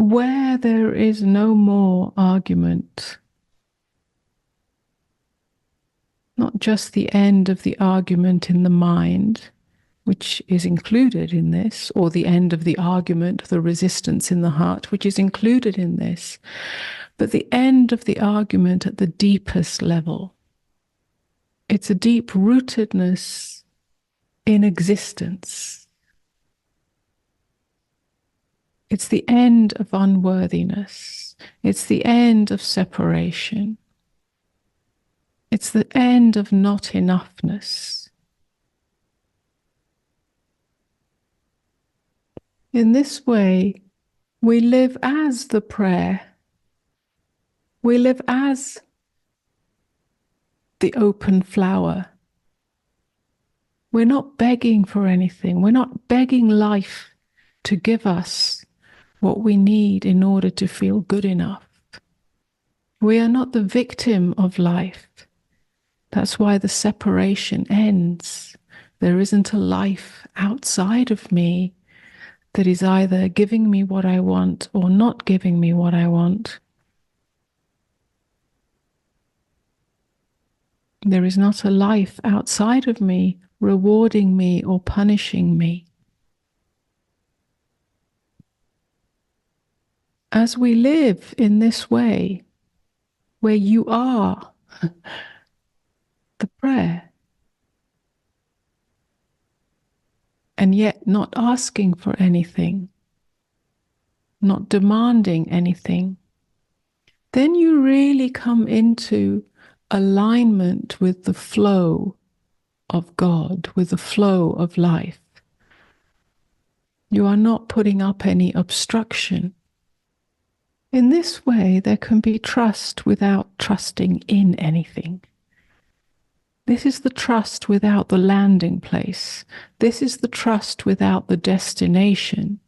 where there is no more argument, not just the end of the argument in the mind, which is included in this, or the end of the argument, the resistance in the heart, which is included in this, but the end of the argument at the deepest level. It's a deep rootedness in existence. It's the end of unworthiness. It's the end of separation. It's the end of not enoughness. In this way, we live as the prayer. We live as the open flower. We're not begging for anything. We're not begging life to give us what we need in order to feel good enough. We are not the victim of life. That's why the separation ends. There isn't a life outside of me that is either giving me what I want or not giving me what I want. There is not a life outside of me rewarding me or punishing me. As we live in this way, where you are the prayer, and yet not asking for anything, not demanding anything, then you really come into alignment with the flow of God, with the flow of life. You are not putting up any obstruction. In this way, there can be trust without trusting in anything. This is the trust without the landing place. This is the trust without the destination.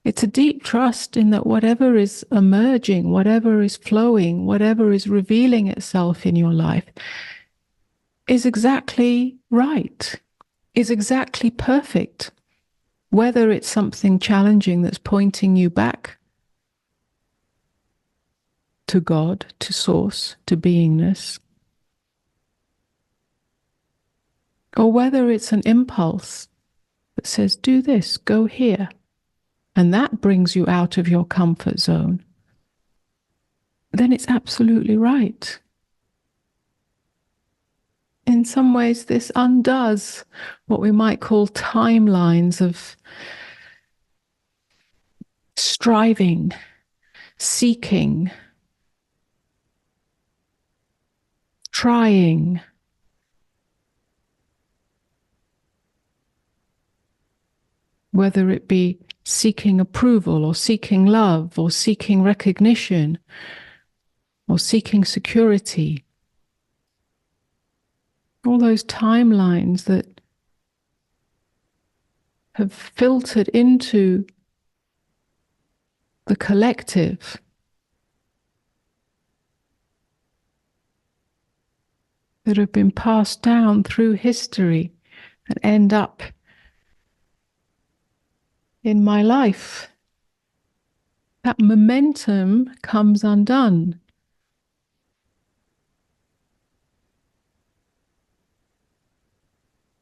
It's a deep trust in that whatever is emerging, whatever is flowing, whatever is revealing itself in your life is exactly right, is exactly perfect. Whether it's something challenging that's pointing you back to God, to source, to beingness, or whether it's an impulse that says, do this, go here, and that brings you out of your comfort zone, then it's absolutely right. In some ways, this undoes what we might call timelines of striving, seeking, trying, whether it be seeking approval or seeking love or seeking recognition or seeking security. All those timelines that have filtered into the collective that have been passed down through history and end up in my life. That momentum comes undone.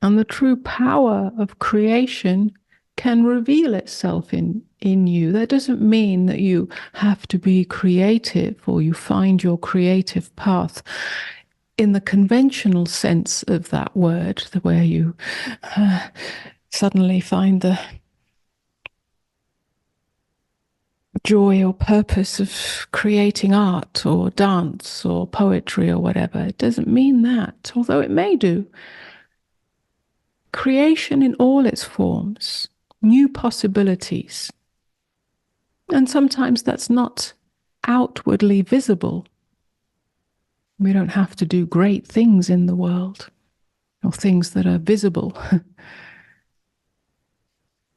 And the true power of creation can reveal itself in you. That doesn't mean that you have to be creative or you find your creative path in the conventional sense of that word, where you suddenly find the joy or purpose of creating art or dance or poetry or whatever. It doesn't mean that, although it may do. Creation in all its forms, new possibilities. And sometimes that's not outwardly visible. We don't have to do great things in the world, or things that are visible.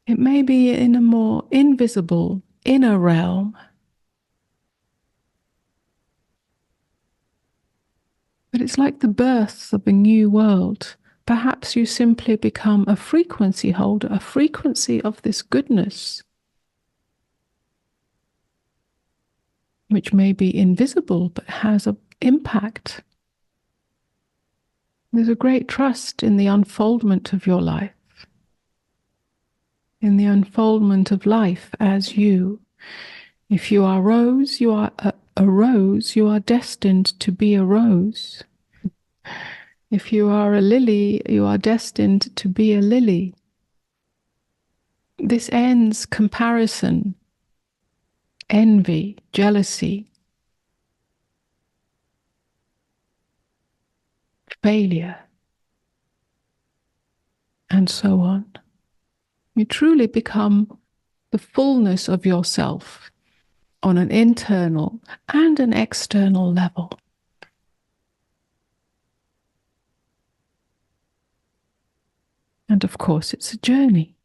It may be in a more invisible, inner realm. But it's like the birth of a new world. Perhaps you simply become a frequency holder, a frequency of this goodness. which may be invisible but has an impact. There's a great trust in the unfoldment of your life, in the unfoldment of life as you. If you are rose, you are a rose, you are destined to be a rose. If you are a lily, you are destined to be a lily. This ends comparison, envy, jealousy, failure, and so on. You truly become the fullness of yourself on an internal and an external level. And of course, it's a journey.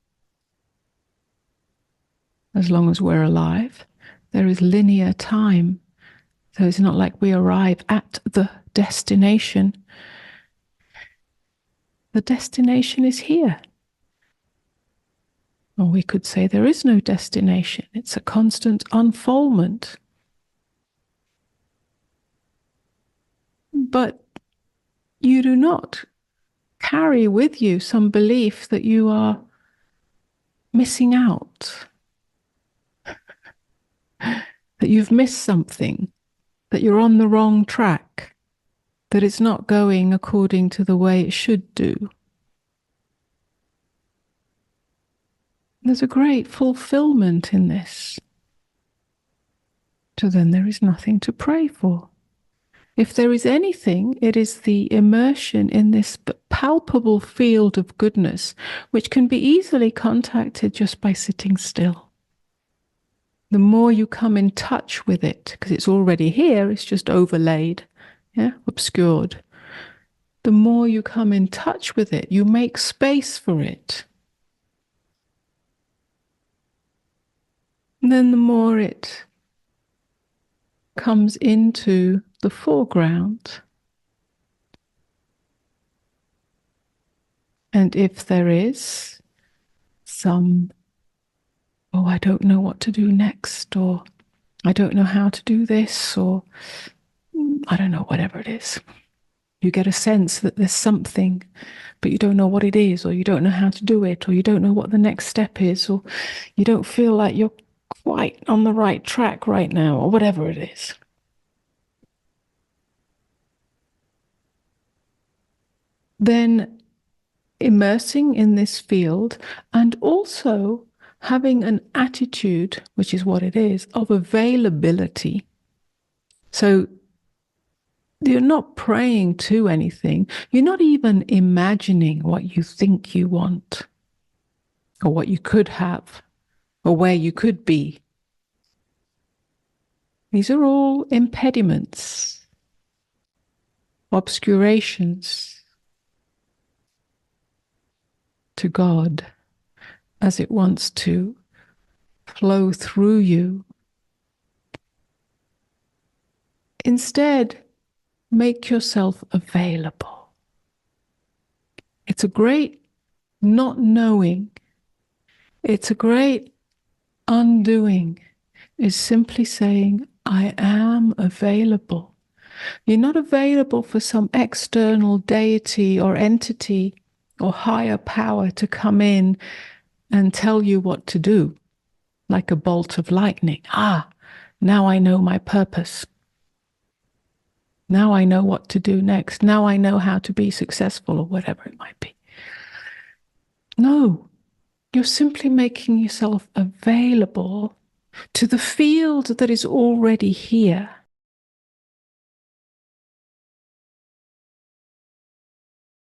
As long as we're alive, there is linear time. So it's not like we arrive at the destination. The destination is here. Or we could say there is no destination. It's a constant unfoldment. But you do not carry with you some belief that you are missing out, that you've missed something, that you're on the wrong track, that it's not going according to the way it should do. There's a great fulfillment in this. So then there is nothing to pray for. If there is anything, it is the immersion in this palpable field of goodness, which can be easily contacted just by sitting still. The more you come in touch with it, because it's already here, it's just overlaid, obscured. The more you come in touch with it, you make space for it. And then the more it comes into the foreground. And if there is some, I don't know what to do next, or I don't know how to do this, or I don't know, whatever it is. You get a sense that there's something, but you don't know what it is, or you don't know how to do it, or you don't know what the next step is, or you don't feel like you're quite on the right track right now, or whatever it is. Then immersing in this field and also having an attitude, which is what it is, of availability. So you're not praying to anything. You're not even imagining what you think you want, or what you could have, or where you could be. These are all impediments, obscurations to God as it wants to flow through you. Instead, make yourself available. It's a great not knowing. It's a great undoing. Is simply saying, I am available. You're not available for some external deity or entity or higher power to come in and tell you what to do, like a bolt of lightning. Now I know my purpose. Now I know what to do next. Now I know how to be successful, or whatever it might be. No, you're simply making yourself available to the field that is already here.